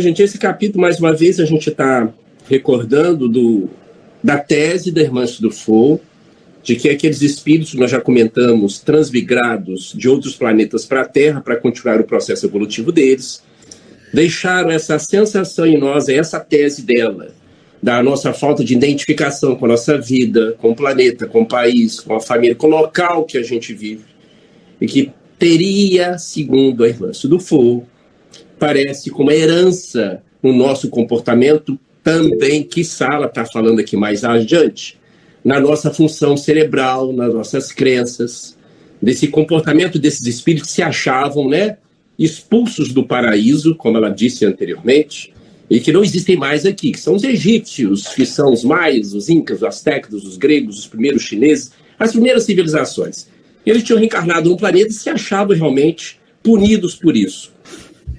Gente, esse capítulo, mais uma vez, a gente está recordando da tese da irmã Dufour, de que aqueles espíritos, nós já comentamos, transmigrados de outros planetas para a Terra para continuar o processo evolutivo deles, deixaram essa sensação em nós, essa tese dela, da nossa falta de identificação com a nossa vida, com o planeta, com o país, com a família, com o local que a gente vive, e que teria, segundo a irmã Dufour, parece como herança no nosso comportamento também, que Sala está falando aqui mais adiante, na nossa função cerebral, nas nossas crenças, desse comportamento desses espíritos que se achavam, expulsos do paraíso, como ela disse anteriormente, e que não existem mais aqui, que são os egípcios, que são os maias, os incas, os astecas, os gregos, os primeiros chineses, as primeiras civilizações. Eles tinham reencarnado num planeta e se achavam realmente punidos por isso.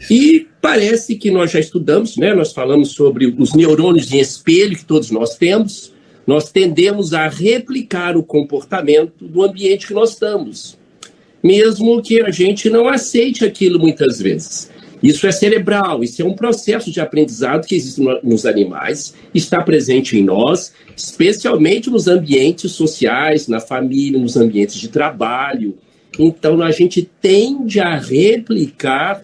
E parece que nós já estudamos, nós falamos sobre os neurônios em espelho que todos nós temos, nós tendemos a replicar o comportamento do ambiente que nós estamos, mesmo que a gente não aceite aquilo muitas vezes. Isso é cerebral, isso é um processo de aprendizado que existe nos animais, está presente em nós, especialmente nos ambientes sociais, na família, nos ambientes de trabalho. Então, a gente tende a replicar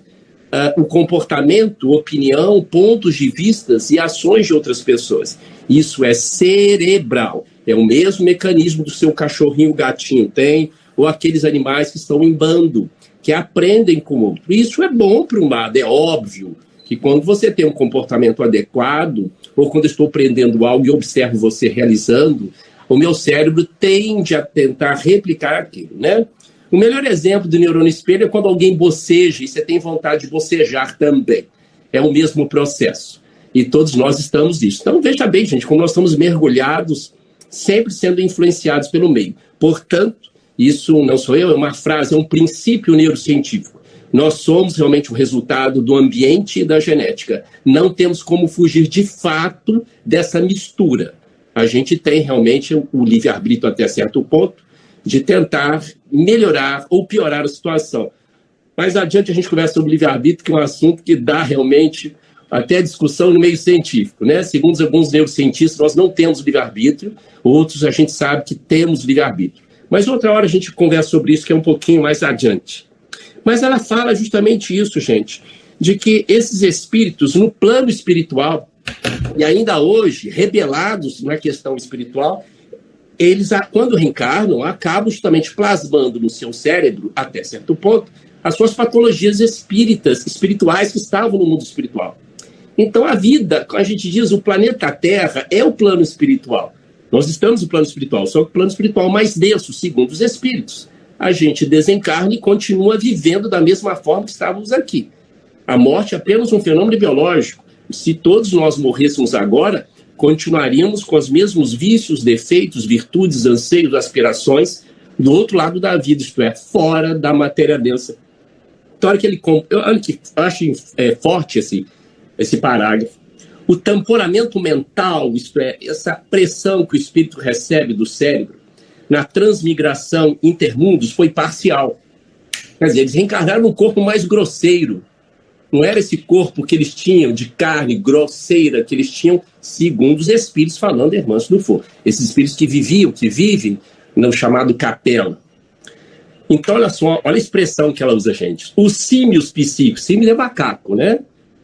o comportamento, opinião, pontos de vistas e ações de outras pessoas. Isso é cerebral. É o mesmo mecanismo do seu cachorrinho, gatinho tem, ou aqueles animais que estão em bando, que aprendem com o outro. Isso é bom para um lado, é óbvio que quando você tem um comportamento adequado, ou quando eu estou aprendendo algo e observo você realizando, o meu cérebro tende a tentar replicar aquilo, O melhor exemplo do neurônio espelho é quando alguém boceja e você tem vontade de bocejar também. É o mesmo processo. E todos nós estamos nisso. Então, veja bem, gente, como nós estamos mergulhados, sempre sendo influenciados pelo meio. Portanto, isso não sou eu, é uma frase, é um princípio neurocientífico. Nós somos realmente o resultado do ambiente e da genética. Não temos como fugir de fato dessa mistura. A gente tem realmente o livre-arbítrio até certo ponto, de tentar melhorar ou piorar a situação. Mais adiante a gente conversa sobre livre-arbítrio, que é um assunto que dá realmente até discussão no meio científico, Segundo alguns neurocientistas, nós não temos livre-arbítrio, outros a gente sabe que temos livre-arbítrio. Mas outra hora a gente conversa sobre isso, que é um pouquinho mais adiante. Mas ela fala justamente isso, gente, de que esses espíritos, no plano espiritual, e ainda hoje, rebelados na questão espiritual, eles, quando reencarnam, acabam justamente plasmando no seu cérebro, até certo ponto, as suas patologias espirituais que estavam no mundo espiritual. Então, a vida, como a gente diz, o planeta Terra é o plano espiritual. Nós estamos no plano espiritual, só que o plano espiritual mais denso, segundo os espíritos. A gente desencarna e continua vivendo da mesma forma que estávamos aqui. A morte é apenas um fenômeno biológico. Se todos nós morrêssemos agora, continuaríamos com os mesmos vícios, defeitos, virtudes, anseios, aspirações do outro lado da vida, isto é, fora da matéria densa. Então, olha que eu acho forte esse parágrafo. O temperamento mental, isto é, essa pressão que o espírito recebe do cérebro na transmigração intermundos foi parcial. Quer dizer, eles reencarnaram num corpo mais grosseiro. Não era esse corpo que eles tinham de carne grosseira, que eles tinham, segundo os espíritos, falando irmãs Dufour. Esses espíritos que vivem no chamado capela. Então, olha só, olha a expressão que ela usa, gente. Os símios psíquicos. Símio é macaco, O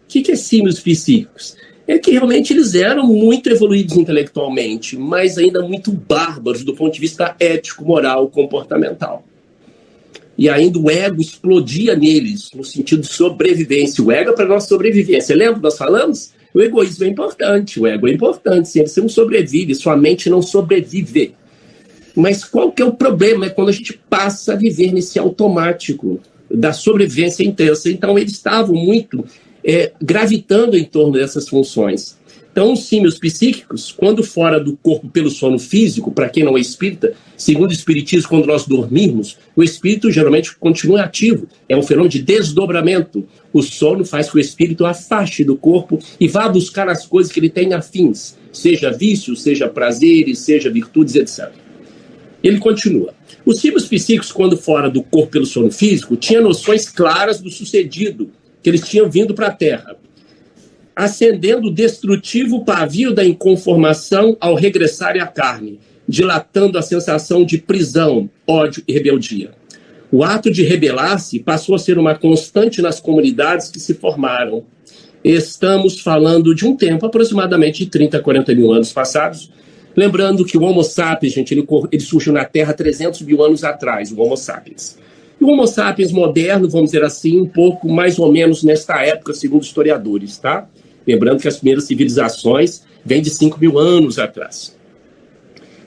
que é símios psíquicos? É que realmente eles eram muito evoluídos intelectualmente, mas ainda muito bárbaros do ponto de vista ético, moral, comportamental. E ainda o ego explodia neles, no sentido de sobrevivência. O ego é para nossa sobrevivência. Lembra que nós falamos? O egoísmo é importante, o ego é importante. Sim, você não sobrevive, sua mente não sobrevive. Mas qual que é o problema? É quando a gente passa a viver nesse automático da sobrevivência intensa. Então, eles estavam muito gravitando em torno dessas funções. Então, os símios psíquicos, quando fora do corpo pelo sono físico, para quem não é espírita, segundo o espiritismo, quando nós dormimos, o espírito geralmente continua ativo. É um fenômeno de desdobramento. O sono faz que o espírito afaste do corpo e vá buscar as coisas que ele tem afins, seja vícios, seja prazeres, seja virtudes, etc. Ele continua. Os símios psíquicos, quando fora do corpo pelo sono físico, tinham noções claras do sucedido, que eles tinham vindo para a Terra. acendendo o destrutivo pavio da inconformação ao regressar à carne, dilatando a sensação de prisão, ódio e rebeldia. O ato de rebelar-se passou a ser uma constante nas comunidades que se formaram. Estamos falando de um tempo aproximadamente de 30 a 40 mil anos passados, lembrando que o Homo sapiens, gente, ele surgiu na Terra 300 mil anos atrás, o Homo sapiens. E o Homo sapiens moderno, vamos dizer assim, um pouco mais ou menos nesta época, segundo historiadores, tá? Lembrando que as primeiras civilizações vêm de 5 mil anos atrás.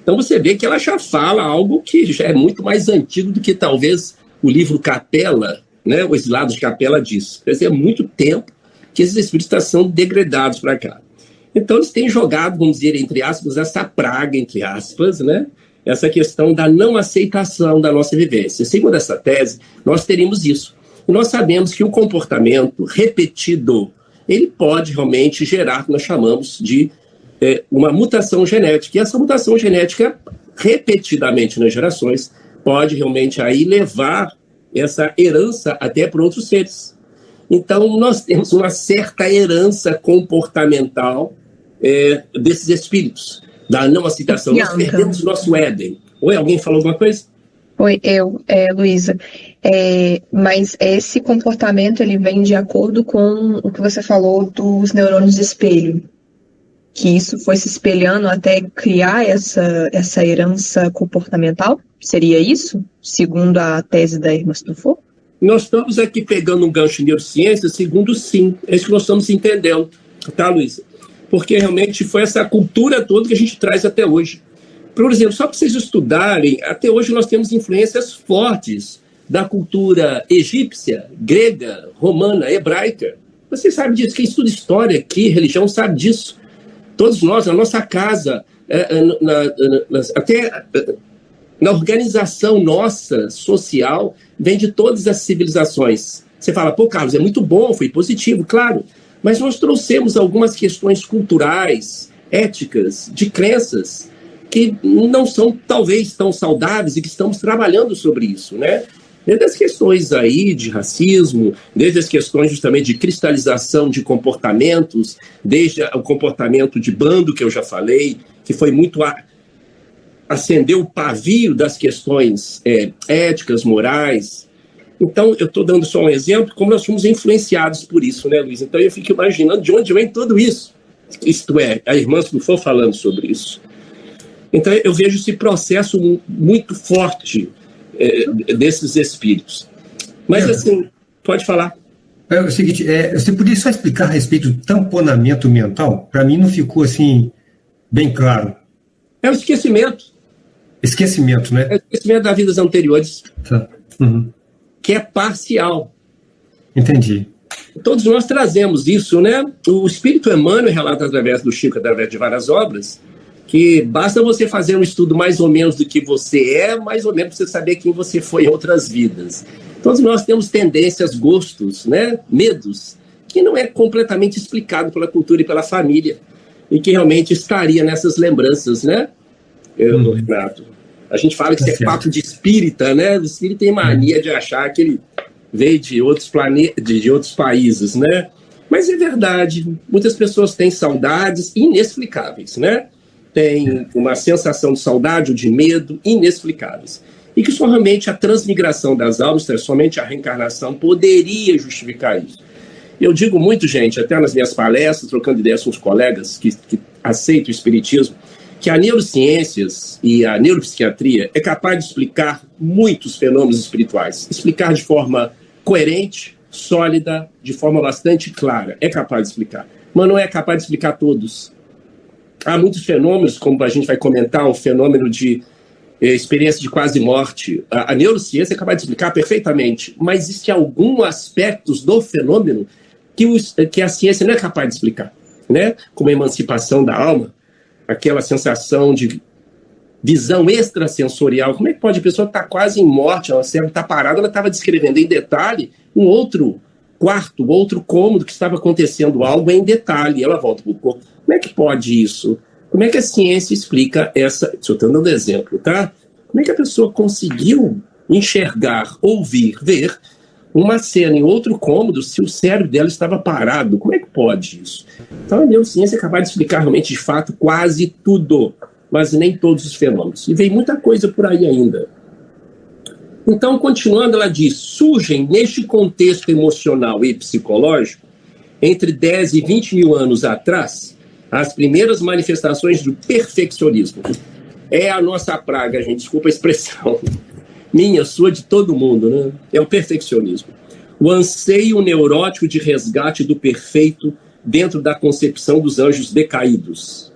Então você vê que ela já fala algo que já é muito mais antigo do que talvez o livro Capela, né, o Exilado de Capela diz. Quer dizer, é muito tempo que esses espíritos estão sendo degradados para cá. Então eles têm jogado, vamos dizer, entre aspas, essa praga, entre aspas, né, essa questão da não aceitação da nossa vivência. Segundo essa tese, nós teríamos isso. E nós sabemos que o comportamento repetido, ele pode realmente gerar o que nós chamamos de uma mutação genética. E essa mutação genética, repetidamente nas gerações, pode realmente aí levar essa herança até para outros seres. Então, nós temos uma certa herança comportamental desses espíritos, da não aceitação. Nós perdemos o nosso Éden. Oi, alguém falou alguma coisa? Oi, Luísa. Mas esse comportamento ele vem de acordo com o que você falou dos neurônios de espelho, que isso foi se espelhando até criar essa herança comportamental? Seria isso, segundo a tese da irmã Truffaut? Nós estamos aqui pegando um gancho de neurociência, segundo sim. É isso que nós estamos entendendo, tá, Luísa? Porque realmente foi essa cultura toda que a gente traz até hoje. Por exemplo, só para vocês estudarem, até hoje nós temos influências fortes da cultura egípcia, grega, romana, hebraica. Vocês sabem disso, quem estuda história aqui, religião, sabe disso. Todos nós, na nossa casa, até na organização nossa, social, vem de todas as civilizações. Você fala, pô, Carlos, é muito bom, foi positivo, claro, mas nós trouxemos algumas questões culturais, éticas, de crenças, que não são, talvez, tão saudáveis e que estamos trabalhando sobre isso, né? Desde as questões aí de racismo, desde as questões justamente de cristalização de comportamentos, desde o comportamento de bando, que eu já falei, que foi muito acender o pavio das questões éticas, morais. Então, eu estou dando só um exemplo, como nós fomos influenciados por isso, né, Luiz? Então, eu fico imaginando de onde vem tudo isso. Isto é, a irmã Truffaut falando sobre isso. Então, eu vejo esse processo muito forte desses espíritos. Mas, assim, pode falar. É o seguinte, você podia só explicar a respeito do tamponamento mental? Para mim não ficou, assim, bem claro. É o esquecimento. Esquecimento, né? É o esquecimento das vidas anteriores. Tá. Uhum. Que é parcial. Entendi. Todos nós trazemos isso, né? O Espírito Emmanuel relata através do Chico, através de várias obras, que basta você fazer um estudo mais ou menos do que você mais ou menos para você saber quem você foi em outras vidas. Todos nós temos tendências, gostos, né? Medos, que não é completamente explicado pela cultura e pela família, e que realmente estaria nessas lembranças, né? Renato, a gente fala que isso é papo de espírita, né? O espírita tem mania de achar que ele veio de outros planetas, de outros países, né? Mas é verdade, muitas pessoas têm saudades inexplicáveis, né? Tem uma sensação de saudade ou de medo inexplicáveis. E que somente a transmigração das almas, somente a reencarnação, poderia justificar isso. Eu digo muito, gente, até nas minhas palestras, trocando ideias com os colegas que aceitam o espiritismo, que a neurociências e a neuropsiquiatria é capaz de explicar muitos fenômenos espirituais. Explicar de forma coerente, sólida, de forma bastante clara. É capaz de explicar. Mas não é capaz de explicar todos. Há muitos fenômenos, como a gente vai comentar, o fenômeno de experiência de quase morte. A neurociência é capaz de explicar perfeitamente, mas existem alguns aspectos do fenômeno que a ciência não é capaz de explicar, né? Como a emancipação da alma, aquela sensação de visão extrasensorial. Como é que pode a pessoa estar quase em morte, ela está parada, ela estava descrevendo em detalhe um outro quarto, outro cômodo que estava acontecendo algo em detalhe, ela volta para o corpo. Como é que pode isso? Como é que a ciência explica essa... Estou dando um exemplo, tá? Como é que a pessoa conseguiu enxergar, ouvir, ver uma cena em outro cômodo se o cérebro dela estava parado. Como é que pode isso? Então a neurociência é capaz de explicar realmente, de fato, quase tudo, mas nem todos os fenômenos. E vem muita coisa por aí ainda. Então, continuando, ela diz, surgem neste contexto emocional e psicológico, entre 10 e 20 mil anos atrás, as primeiras manifestações do perfeccionismo. É a nossa praga, gente, desculpa a expressão. Minha, sua, de todo mundo, né? É o perfeccionismo. O anseio neurótico de resgate do perfeito dentro da concepção dos anjos decaídos.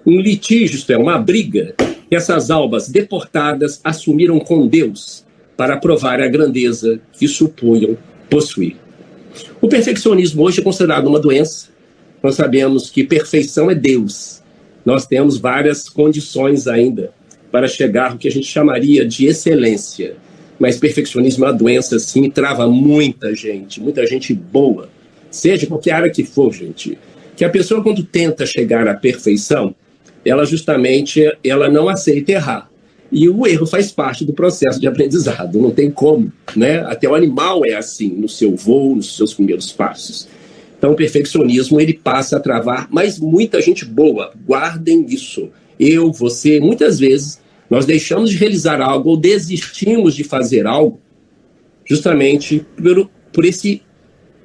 Um litígio, isto é, uma briga, que essas almas deportadas assumiram com Deus para provar a grandeza que supunham possuir. O perfeccionismo hoje é considerado uma doença. Nós sabemos que perfeição é Deus. Nós temos várias condições ainda para chegar ao que a gente chamaria de excelência. Mas perfeccionismo é uma doença, sim, e trava muita gente boa, seja qualquer área que for, gente. Que a pessoa, quando tenta chegar à perfeição, ela não aceita errar. E o erro faz parte do processo de aprendizado, não tem como, né? Até o animal é assim, no seu voo, nos seus primeiros passos. Então, o perfeccionismo, ele passa a travar, mas muita gente boa, guardem isso. Eu, você, muitas vezes, nós deixamos de realizar algo ou desistimos de fazer algo justamente por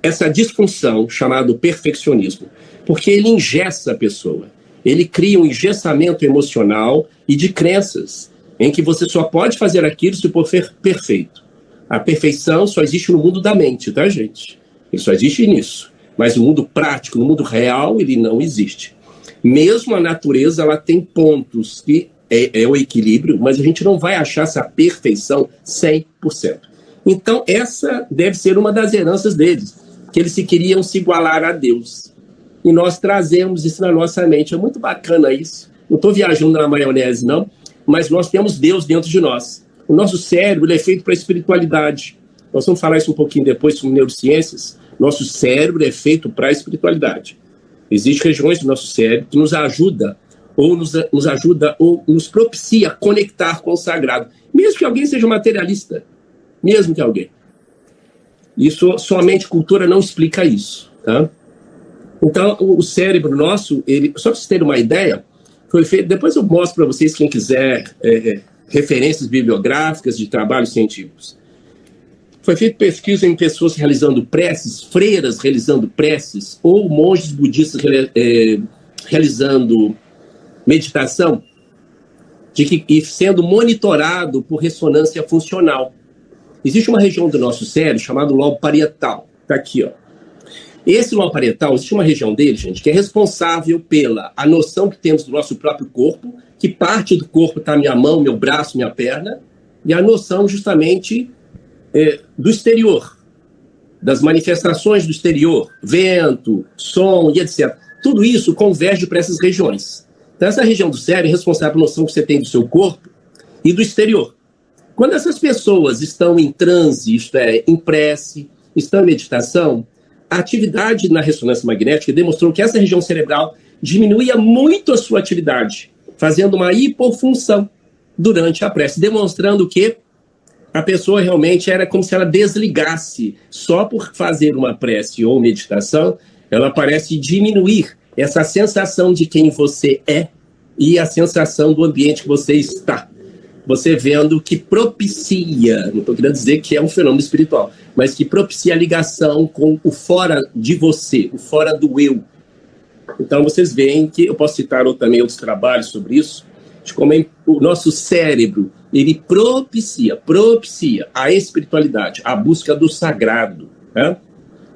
essa disfunção chamada perfeccionismo, porque ele engessa a pessoa, ele cria um engessamento emocional e de crenças, em que você só pode fazer aquilo se for perfeito. A perfeição só existe no mundo da mente, tá, gente? Ele só existe nisso. Mas no mundo prático, no mundo real, ele não existe. Mesmo a natureza, ela tem pontos que é o equilíbrio, mas a gente não vai achar essa perfeição 100%. Então, essa deve ser uma das heranças deles, que eles queriam se igualar a Deus. E nós trazemos isso na nossa mente. É muito bacana isso. Não estou viajando na maionese, não. Mas nós temos Deus dentro de nós. O nosso cérebro é feito para a espiritualidade. Nós vamos falar isso um pouquinho depois sobre neurociências. Nosso cérebro é feito para a espiritualidade. Existem regiões do nosso cérebro que nos ajuda ou nos propicia a conectar com o sagrado. Mesmo que alguém seja materialista. Mesmo que alguém. Isso, somente cultura não explica isso. Tá? Então, o cérebro nosso, só para vocês terem uma ideia, foi feito, depois eu mostro para vocês, quem quiser, referências bibliográficas de trabalhos científicos. Foi feita pesquisa em pessoas realizando preces, freiras realizando preces, ou monges budistas realizando meditação, e sendo monitorado por ressonância funcional. Existe uma região do nosso cérebro chamada lobo parietal. Está aqui, ó. Esse lobo parietal, existe uma região dele, gente, que é responsável pela a noção que temos do nosso próprio corpo, que parte do corpo está minha mão, meu braço, minha perna, e a noção justamente do exterior, das manifestações do exterior, vento, som e etc. Tudo isso converge para essas regiões. Então, essa região do cérebro é responsável pela noção que você tem do seu corpo e do exterior. Quando essas pessoas estão em transe, isto é, em prece, estão em meditação, a atividade na ressonância magnética demonstrou que essa região cerebral diminuía muito a sua atividade, fazendo uma hipofunção durante a prece, demonstrando que a pessoa realmente era como se ela desligasse. Só por fazer uma prece ou meditação, ela parece diminuir essa sensação de quem você é e a sensação do ambiente que você está. Você vendo que propicia, não estou querendo dizer que é um fenômeno espiritual, mas que propicia a ligação com o fora de você, o fora do eu. Então vocês veem que, eu posso citar também outros trabalhos sobre isso, de como o nosso cérebro, ele propicia a espiritualidade, a busca do sagrado. Né?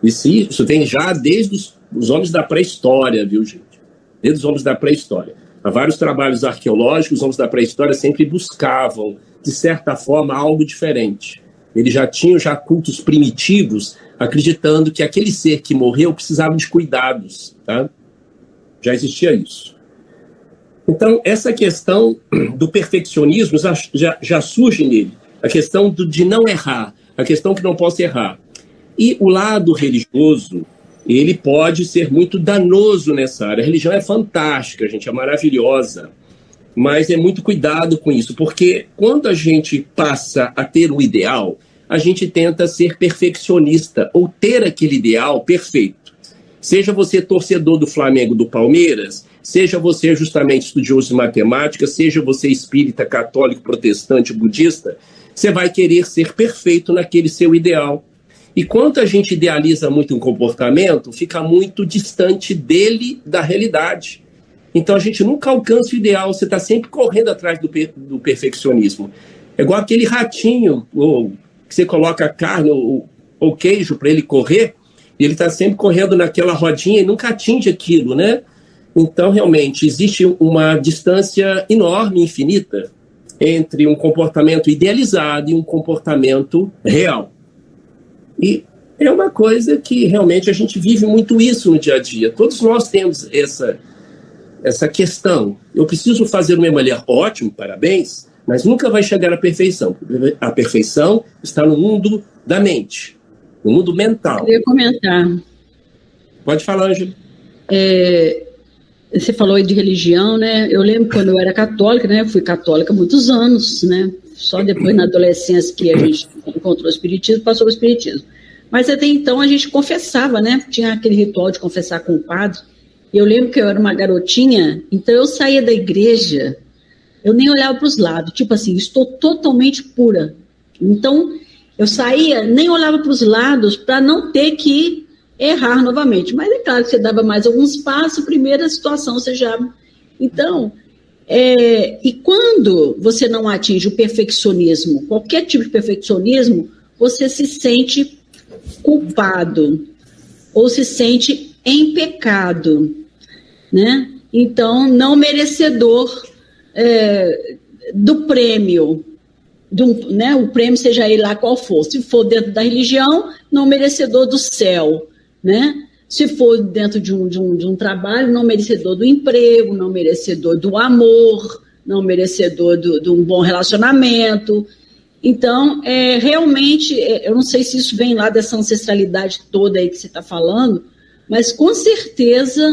Isso vem já desde os homens da pré-história, viu, gente? Desde os homens da pré-história. Há vários trabalhos arqueológicos, os homens da pré-história sempre buscavam, de certa forma, algo diferente. Eles já tinham cultos primitivos, acreditando que aquele ser que morreu precisava de cuidados. Tá? Já existia isso. Então, essa questão do perfeccionismo já surge nele. A questão de não errar, a questão que não posso errar. E o lado religioso, ele pode ser muito danoso nessa área. A religião é fantástica, gente, é maravilhosa, mas é muito cuidado com isso, porque quando a gente passa a ter um ideal, a gente tenta ser perfeccionista ou ter aquele ideal perfeito. Seja você torcedor do Flamengo, do Palmeiras, seja você justamente estudioso de matemática, seja você espírita, católico, protestante, budista, você vai querer ser perfeito naquele seu ideal. E quando a gente idealiza muito um comportamento, fica muito distante dele, da realidade. Então a gente nunca alcança o ideal, você está sempre correndo atrás do perfeccionismo. É igual aquele ratinho que você coloca a carne ou queijo para ele correr, e ele está sempre correndo naquela rodinha e nunca atinge aquilo, né? Então, realmente, existe uma distância enorme, infinita, entre um comportamento idealizado e um comportamento real. E é uma coisa que realmente a gente vive muito isso no dia a dia. Todos nós temos essa questão. Eu preciso fazer o meu melhor, ótimo, parabéns, mas nunca vai chegar à perfeição. A perfeição está no mundo da mente, no mundo mental. Eu queria comentar. Pode falar, Ângela. Você falou aí de religião, né? Eu lembro quando eu era católica, né? Eu fui católica há muitos anos, né? Só depois na adolescência que a gente encontrou o espiritismo, passou o espiritismo. Mas até então a gente confessava, né? Tinha aquele ritual de confessar com o padre. E eu lembro que eu era uma garotinha, então eu saía da igreja, eu nem olhava para os lados, tipo assim, estou totalmente pura. Então eu saía, nem olhava para os lados para não ter que errar novamente. Mas é claro que você dava mais alguns passos, primeira situação você já... Então, e quando você não atinge o perfeccionismo, qualquer tipo de perfeccionismo, você se sente culpado ou se sente em pecado, né? Então, não merecedor do prêmio, né? O prêmio seja ele lá qual for. Se for dentro da religião, não merecedor do céu, né? Se for dentro de um trabalho, não merecedor do emprego, não merecedor do amor, não merecedor de um bom relacionamento. Então, realmente, eu não sei se isso vem lá dessa ancestralidade toda aí que você está falando, mas com certeza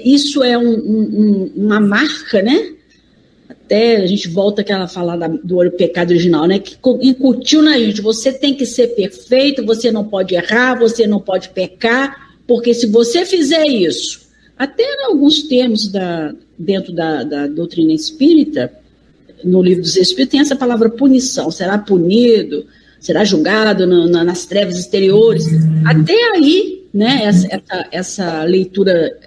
isso é uma marca, né? Até a gente volta àquela falar do pecado original, né? Que incutiu na gente, você tem que ser perfeito, você não pode errar, você não pode pecar, porque se você fizer isso, até em alguns termos dentro da doutrina espírita, no livro dos Espíritos tem essa palavra punição, será punido, será julgado nas trevas exteriores, até aí, né, essa leitura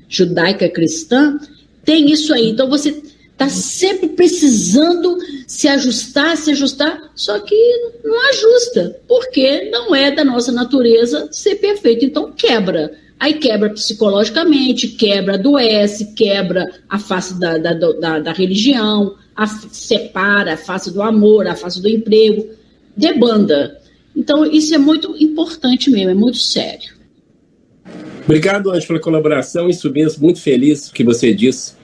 judaica cristã tem isso aí, então você está sempre precisando se ajustar, só que não ajusta, porque não é da nossa natureza ser perfeito, então quebra. Aí quebra psicologicamente, quebra, adoece, quebra a face da religião, separa a face do amor, a face do emprego, debanda. Então isso é muito importante mesmo, é muito sério. Obrigado, Ângela, pela colaboração, isso mesmo, muito feliz que você disse.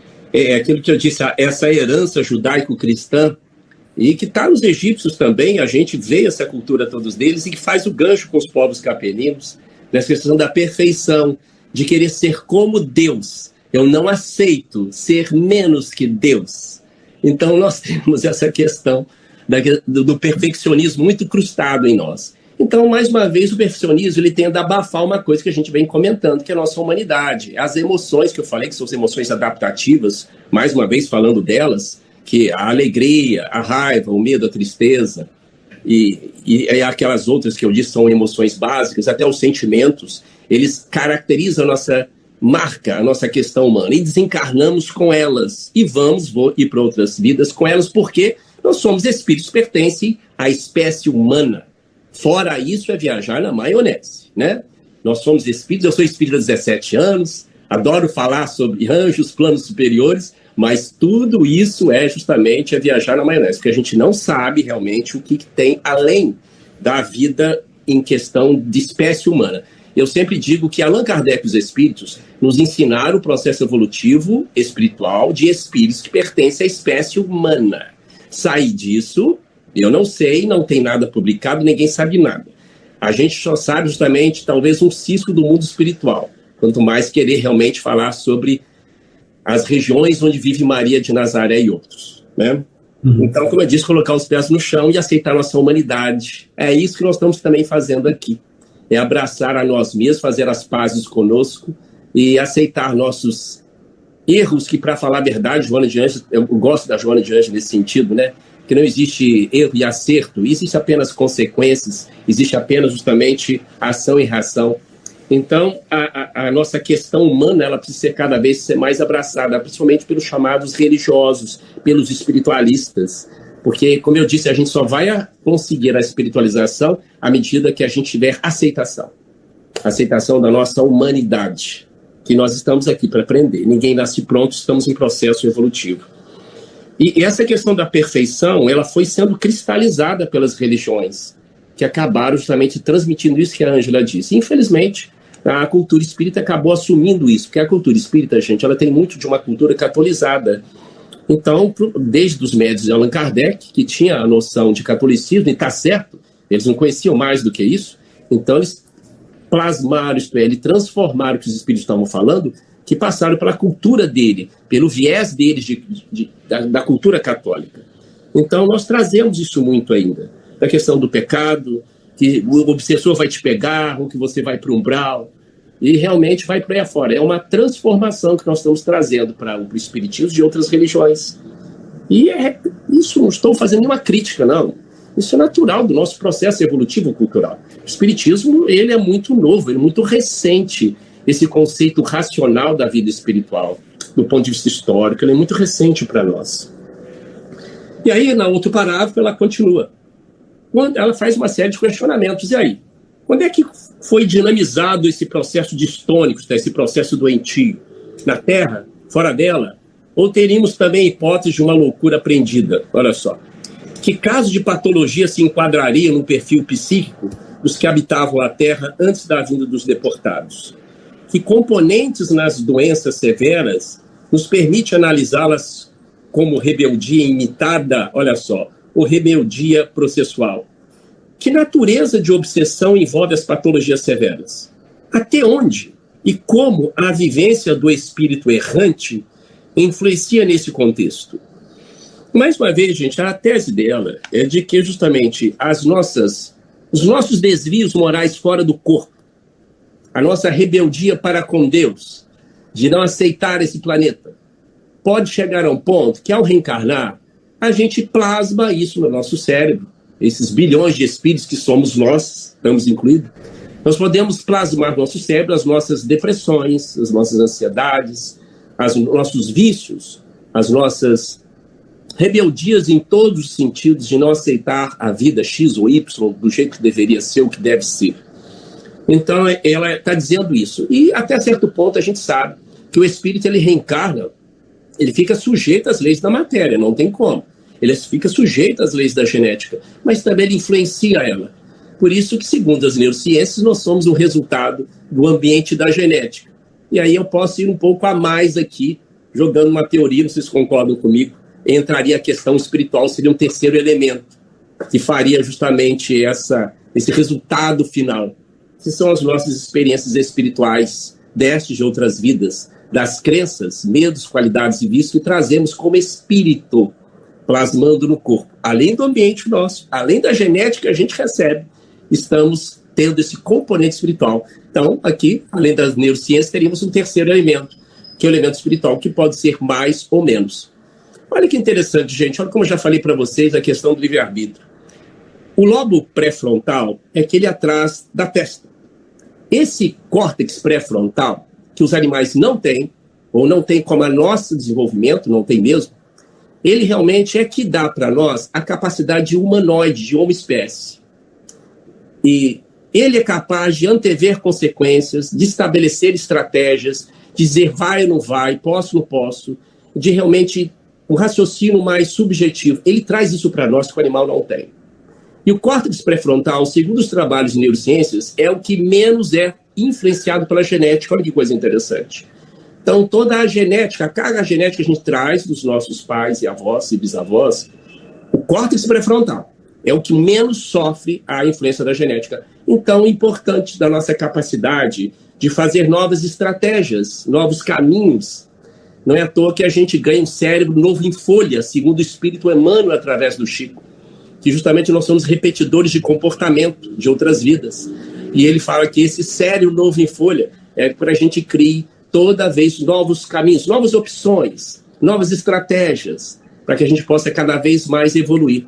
Aquilo que eu disse, essa herança judaico-cristã, e que está nos egípcios também, a gente vê essa cultura todos deles, e que faz o gancho com os povos capelinos, nessa questão da perfeição, de querer ser como Deus. Eu não aceito ser menos que Deus. Então nós temos essa questão do perfeccionismo muito incrustado em nós. Então, mais uma vez, o perfeccionismo ele tende a abafar uma coisa que a gente vem comentando, que é a nossa humanidade. As emoções que eu falei, que são as emoções adaptativas, mais uma vez falando delas, que a alegria, a raiva, o medo, a tristeza, e aquelas outras que eu disse são emoções básicas, até os sentimentos, eles caracterizam a nossa marca, a nossa questão humana, e desencarnamos com elas, e vamos ir para outras vidas com elas, porque nós somos espíritos, pertencem à espécie humana. Fora isso, é viajar na maionese, né? Nós somos espíritos, eu sou espírita há 17 anos, adoro falar sobre anjos, planos superiores, mas tudo isso é justamente viajar na maionese, porque a gente não sabe realmente o que tem além da vida em questão de espécie humana. Eu sempre digo que Allan Kardec e os espíritos nos ensinaram o processo evolutivo espiritual de espíritos que pertencem à espécie humana. Sair disso... Eu não sei, não tem nada publicado, ninguém sabe nada. A gente só sabe justamente, talvez, um cisco do mundo espiritual. Quanto mais querer realmente falar sobre as regiões onde vive Maria de Nazaré e outros, né? Então, como eu disse, colocar os pés no chão e aceitar nossa humanidade. É isso que nós estamos também fazendo aqui. É abraçar a nós mesmos, fazer as pazes conosco e aceitar nossos erros, que, para falar a verdade, Joana de Ângeles, eu gosto da Joana de Ângeles nesse sentido, né? Que não existe erro e acerto, existe apenas consequências, existe apenas justamente ação e reação. Então, a nossa questão humana, ela precisa ser cada vez ser mais abraçada, principalmente pelos chamados religiosos, pelos espiritualistas, porque, como eu disse, a gente só vai conseguir a espiritualização à medida que a gente tiver aceitação da nossa humanidade, que nós estamos aqui para aprender. Ninguém nasce pronto, estamos em processo evolutivo. E essa questão da perfeição, ela foi sendo cristalizada pelas religiões, que acabaram justamente transmitindo isso que a Ângela disse. Infelizmente, a cultura espírita acabou assumindo isso, porque a cultura espírita, gente, ela tem muito de uma cultura catolizada. Então, desde os médiuns de Allan Kardec, que tinha a noção de catolicismo, e está certo, eles não conheciam mais do que isso, então eles plasmaram, isto é, eles transformaram o que os espíritos estavam falando, que passaram pela cultura dele, pelo viés deles da cultura católica. Então, nós trazemos isso muito ainda, da questão do pecado, que o obsessor vai te pegar, ou que você vai para o umbral, e realmente vai para aí afora. É uma transformação que nós estamos trazendo para o espiritismo de outras religiões. E isso não estou fazendo nenhuma crítica, não. Isso é natural do nosso processo evolutivo cultural. O espiritismo, ele é muito novo, ele é muito recente, esse conceito racional da vida espiritual, do ponto de vista histórico, ele é muito recente para nós. E aí, no outro parágrafo, ela continua. Ela faz uma série de questionamentos. E aí? Quando é que foi dinamizado esse processo distônico, esse processo doentio? Na Terra? Fora dela? Ou teríamos também a hipótese de uma loucura aprendida? Olha só. Que caso de patologia se enquadraria no perfil psíquico dos que habitavam a Terra antes da vinda dos deportados? Que componentes nas doenças severas nos permite analisá-las como rebeldia imitada, olha só, ou rebeldia processual? Que natureza de obsessão envolve as patologias severas? Até onde e como a vivência do espírito errante influencia nesse contexto? Mais uma vez, gente, a tese dela é de que justamente os nossos desvios morais fora do corpo, a nossa rebeldia para com Deus, de não aceitar esse planeta, pode chegar a um ponto que, ao reencarnar, a gente plasma isso no nosso cérebro, esses bilhões de espíritos que somos nós, estamos incluídos. Nós podemos plasmar no nosso cérebro as nossas depressões, as nossas ansiedades, os nossos vícios, as nossas rebeldias em todos os sentidos de não aceitar a vida X ou Y do jeito que deveria ser, o que deve ser. Então, ela está dizendo isso. E, até certo ponto, a gente sabe que o espírito, ele reencarna, ele fica sujeito às leis da matéria, não tem como. Ele fica sujeito às leis da genética, mas também ele influencia ela. Por isso que, segundo as neurociências, nós somos o resultado do ambiente da genética. E aí eu posso ir um pouco a mais aqui, jogando uma teoria, vocês concordam comigo, entraria a questão espiritual, seria um terceiro elemento, que faria justamente esse resultado final, que são as nossas experiências espirituais, destes de outras vidas, das crenças, medos, qualidades e vícios que trazemos como espírito, plasmando no corpo. Além do ambiente nosso, além da genética que a gente recebe, estamos tendo esse componente espiritual. Então, aqui, além das neurociências, teríamos um terceiro elemento, que é o elemento espiritual, que pode ser mais ou menos. Olha que interessante, gente. Olha como eu já falei para vocês a questão do livre-arbítrio. O lobo pré-frontal é aquele atrás da testa. Esse córtex pré-frontal, que os animais não têm, ou não tem como a nosso desenvolvimento, não tem mesmo, ele realmente é que dá para nós a capacidade de humanoide, de uma espécie. E ele é capaz de antever consequências, de estabelecer estratégias, dizer vai ou não vai, posso ou não posso, de realmente um raciocínio mais subjetivo. Ele traz isso para nós que o animal não tem. E o córtex pré-frontal, segundo os trabalhos de neurociências, é o que menos é influenciado pela genética. Olha que coisa interessante. Então, toda a genética, a carga genética que a gente traz dos nossos pais e avós e bisavós, o córtex pré-frontal é o que menos sofre a influência da genética. Então, é importante da nossa capacidade de fazer novas estratégias, novos caminhos, Não é à toa que a gente ganha um cérebro novo em folha, segundo o Espírito Emmanuel através do Chico, que justamente nós somos repetidores de comportamento de outras vidas. E ele fala que esse cérebro novo em folha é para a gente criar toda vez novos caminhos, novas opções, novas estratégias, para que a gente possa cada vez mais evoluir.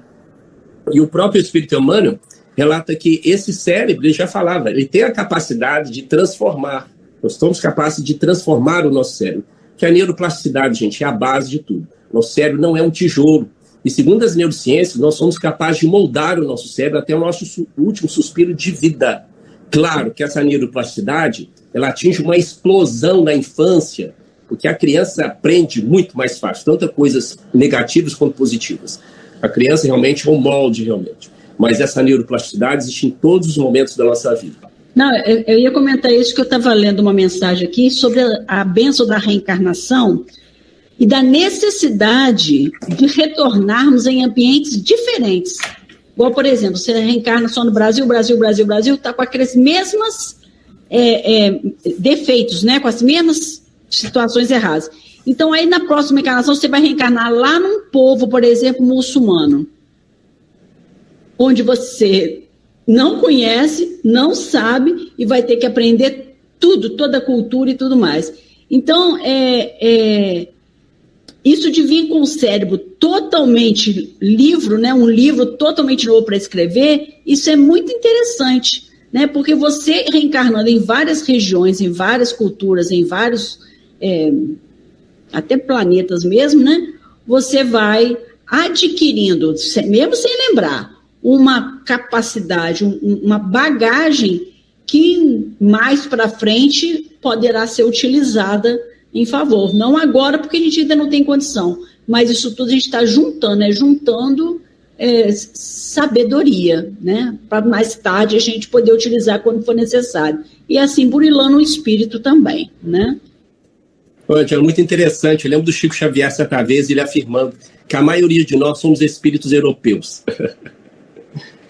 E o próprio Espírito Emmanuel relata que esse cérebro, ele já falava, ele tem a capacidade de transformar. Nós somos capazes de transformar o nosso cérebro. Que a neuroplasticidade, gente, é a base de tudo. Nosso cérebro não é um tijolo. E segundo as neurociências, nós somos capazes de moldar o nosso cérebro até o nosso último suspiro de vida. Claro que essa neuroplasticidade, ela atinge uma explosão na infância, porque a criança aprende muito mais fácil, tanto coisas negativas quanto positivas. A criança realmente é um molde, realmente. Mas essa neuroplasticidade existe em todos os momentos da nossa vida. Não, eu ia comentar isso, que eu estava lendo uma mensagem aqui sobre a bênção da reencarnação e da necessidade de retornarmos em ambientes diferentes. Igual, por exemplo, você reencarna só no Brasil, está com aqueles mesmos defeitos, né? Com as mesmas situações erradas. Então, aí na próxima encarnação, você vai reencarnar lá num povo, por exemplo, muçulmano, onde você não conhece, não sabe e vai ter que aprender tudo, toda a cultura e tudo mais. Então, isso de vir com o cérebro totalmente livre, né, um livro totalmente novo para escrever, isso é muito interessante, né, porque você reencarnando em várias regiões, em várias culturas, em vários, até planetas mesmo, né, você vai adquirindo, mesmo sem lembrar, uma capacidade, uma bagagem que mais para frente poderá ser utilizada em favor. Não agora, porque a gente ainda não tem condição, mas isso tudo a gente está juntando, juntando sabedoria, né? Para mais tarde a gente poder utilizar quando for necessário. E assim burilando o espírito também, né? É muito interessante. Eu lembro do Chico Xavier certa vez, ele afirmando que a maioria de nós somos espíritos europeus.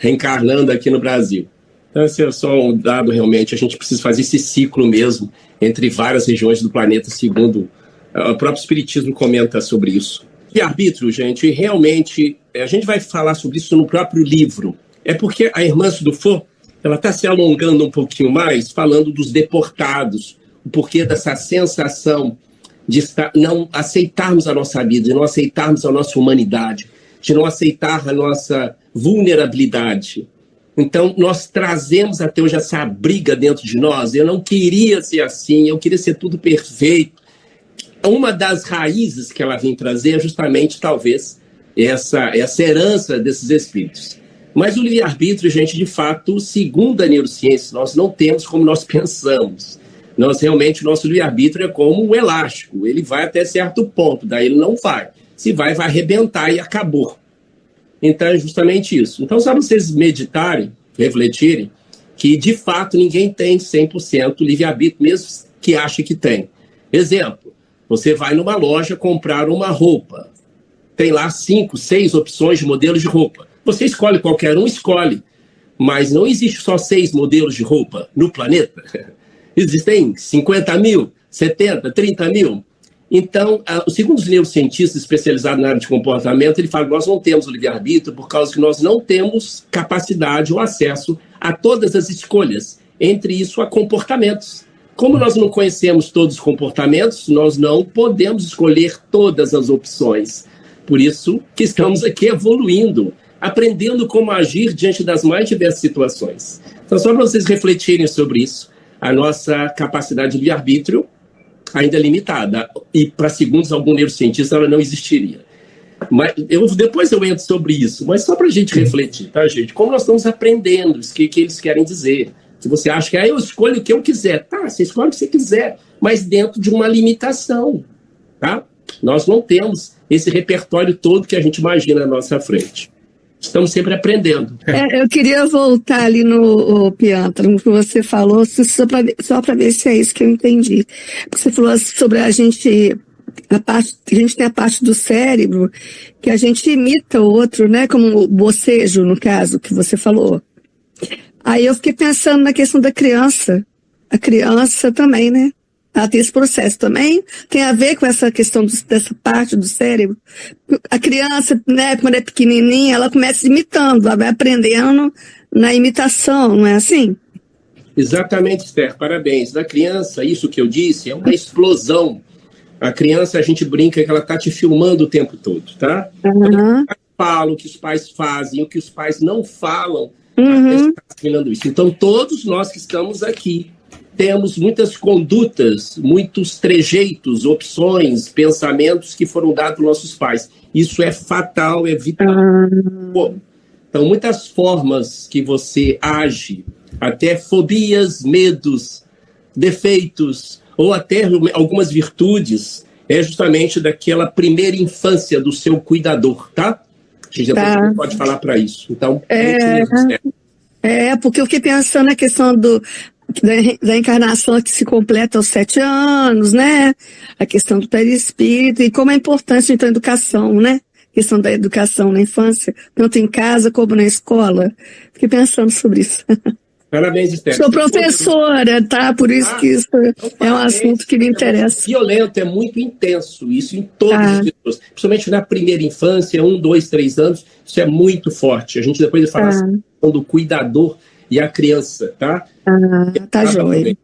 Reencarnando aqui no Brasil. Então, esse é só um dado, realmente. A gente precisa fazer esse ciclo mesmo entre várias regiões do planeta, segundo o próprio Espiritismo comenta sobre isso. E arbítrio, gente, realmente, a gente vai falar sobre isso no próprio livro. É porque a irmã Dufour, ela está se alongando um pouquinho mais, falando dos deportados, o porquê dessa sensação de não aceitarmos a nossa vida, de não aceitarmos a nossa humanidade, de não aceitar a nossa vulnerabilidade. Então, nós trazemos até hoje essa briga dentro de nós. Eu não queria ser assim, eu queria ser tudo perfeito. Uma das raízes que ela vem trazer é justamente, talvez, essa herança desses espíritos. Mas o livre-arbítrio, gente, de fato, segundo a neurociência, nós não temos como nós pensamos. Nós, realmente, o nosso livre-arbítrio é como um elástico. Ele vai até certo ponto, daí ele não vai. Se vai arrebentar e acabou. Então, é justamente isso. Então, só vocês meditarem, refletirem, que, de fato, ninguém tem 100% livre-arbítrio, mesmo que ache que tem. Exemplo, você vai numa loja comprar uma roupa. Tem lá 5, 6 opções de modelos de roupa. Você escolhe qualquer um, escolhe. Mas não existe só 6 modelos de roupa no planeta. Existem 50 mil, 70, 30 mil. Então, segundo os neurocientistas especializados na área de comportamento, ele fala que nós não temos o livre-arbítrio por causa que nós não temos capacidade ou acesso a todas as escolhas, entre isso a comportamentos. Como nós não conhecemos todos os comportamentos, nós não podemos escolher todas as opções. Por isso que estamos aqui evoluindo, aprendendo como agir diante das mais diversas situações. Então, só para vocês refletirem sobre isso, a nossa capacidade de livre-arbítrio ainda é limitada, e para segundos algum neurocientista ela não existiria. Mas depois eu entro sobre isso, mas só para a gente refletir, tá, gente? Como nós estamos aprendendo o que eles querem dizer. Se você acha que eu escolho o que eu quiser, tá, você escolhe o que você quiser, mas dentro de uma limitação, tá? Nós não temos esse repertório todo que a gente imagina na nossa frente. Estamos sempre aprendendo. Eu queria voltar ali no Piantra, no que você falou, só para ver se é isso que eu entendi. Você falou sobre a gente tem a parte do cérebro que a gente imita o outro, né? Como o bocejo, no caso, que você falou. Aí eu fiquei pensando na questão da criança. A criança também, né? Ela tem esse processo também? Tem a ver com essa questão dessa parte do cérebro? A criança, né, quando é pequenininha, ela começa imitando, ela vai aprendendo na imitação, não é assim? Exatamente, Esther, parabéns. Da criança, isso que eu disse, é uma explosão. A criança, a gente brinca que ela está te filmando o tempo todo, tá? Uhum. Fala o que os pais fazem, o que os pais não falam, Uhum. está assimilando isso. Então, todos nós que estamos aqui temos muitas condutas, muitos trejeitos, opções, pensamentos que foram dados pelos nossos pais. Isso é fatal, é vital. Uhum. Então, muitas formas que você age, até fobias, medos, defeitos, ou até algumas virtudes, é justamente daquela primeira infância do seu cuidador, tá? A gente depois pode falar para isso. Então, porque eu fiquei pensando na questão da encarnação que se completa aos 7 anos, né? A questão do perispírito e como é importante, então, a educação, né? A questão da educação na infância, tanto em casa como na escola. Fiquei pensando sobre isso. Parabéns, Esther. Sou professora, tá? Por isso que isso é um assunto que me interessa. Violento, é muito intenso, isso em todas as pessoas. Principalmente na primeira infância, 1, 2, 3 anos, isso é muito forte. A gente depois vai falar do cuidador e a criança, tá? Tá joia.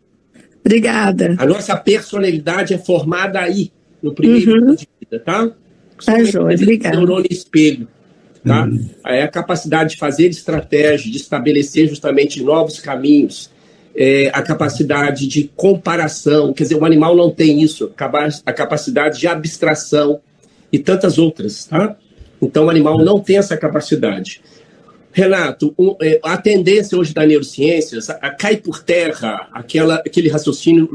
Obrigada. A nossa personalidade é formada aí, no primeiro ano de vida, tá? Tá joia, obrigada. Neurônio espelho. Tá? É a capacidade de fazer estratégia, de estabelecer justamente novos caminhos, a capacidade de comparação, quer dizer, o animal não tem isso, a capacidade de abstração e tantas outras, tá? Então o animal não tem essa capacidade. Renato, a tendência hoje da neurociência cai por terra aquele raciocínio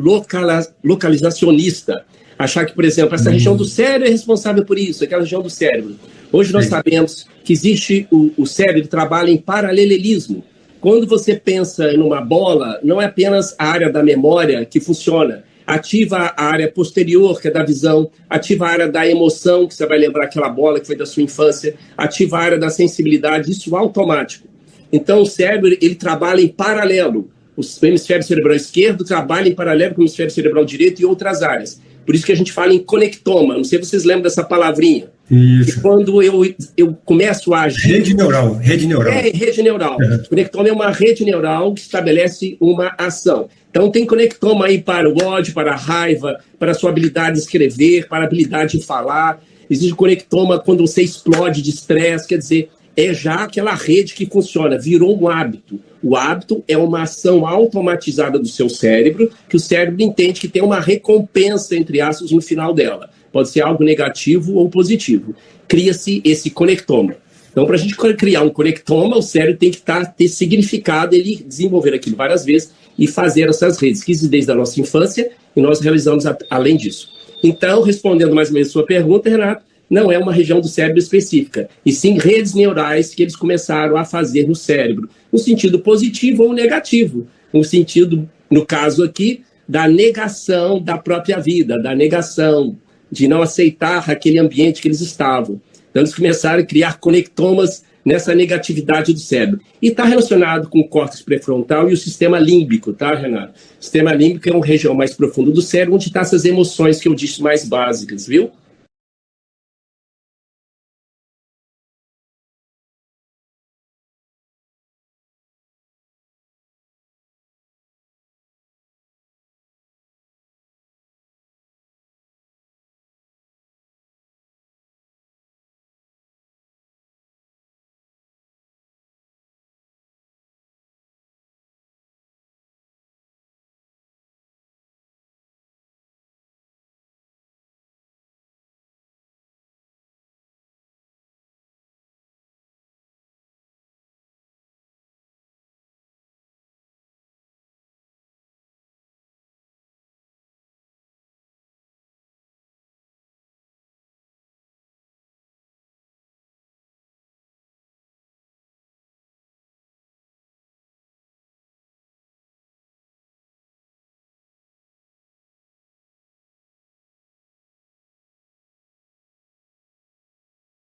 localizacionista, achar que, por exemplo, essa região do cérebro é responsável por isso, aquela região do cérebro. Hoje nós sabemos que existe o cérebro trabalha em paralelismo. Quando você pensa em uma bola, não é apenas a área da memória que funciona. Ativa a área posterior, que é da visão, ativa a área da emoção, que você vai lembrar aquela bola que foi da sua infância, ativa a área da sensibilidade, isso automático. Então o cérebro, ele trabalha em paralelo. O hemisfério cerebral esquerdo trabalha em paralelo com o hemisfério cerebral direito e outras áreas. Por isso que a gente fala em conectoma. Não sei se vocês lembram dessa palavrinha. Isso. E quando eu começo a agir... Rede neural. Rede neural. Conectoma é uma rede neural que estabelece uma ação. Então tem conectoma aí para o ódio, para a raiva, para a sua habilidade de escrever, para a habilidade de falar. Existe conectoma quando você explode de estresse, quer dizer, é já aquela rede que funciona, virou um hábito. O hábito é uma ação automatizada do seu cérebro, que o cérebro entende que tem uma recompensa, entre aspas, no final dela. Pode ser algo negativo ou positivo. Cria-se esse conectoma. Então, para a gente criar um conectoma, o cérebro tem que ter significado, ele desenvolver aquilo várias vezes e fazer essas redes, que existem desde a nossa infância, e nós realizamos além disso. Então, respondendo mais ou menos a sua pergunta, Renato, não é uma região do cérebro específica, e sim redes neurais que eles começaram a fazer no cérebro, no sentido positivo ou negativo, no sentido, no caso aqui, da negação da própria vida, da negação de não aceitar aquele ambiente que eles estavam. Então, eles começaram a criar conectomas nessa negatividade do cérebro. E está relacionado com o córtex pré-frontal e o sistema límbico, tá, Renato? O sistema límbico é uma região mais profunda do cérebro, onde estão essas emoções que eu disse mais básicas, viu?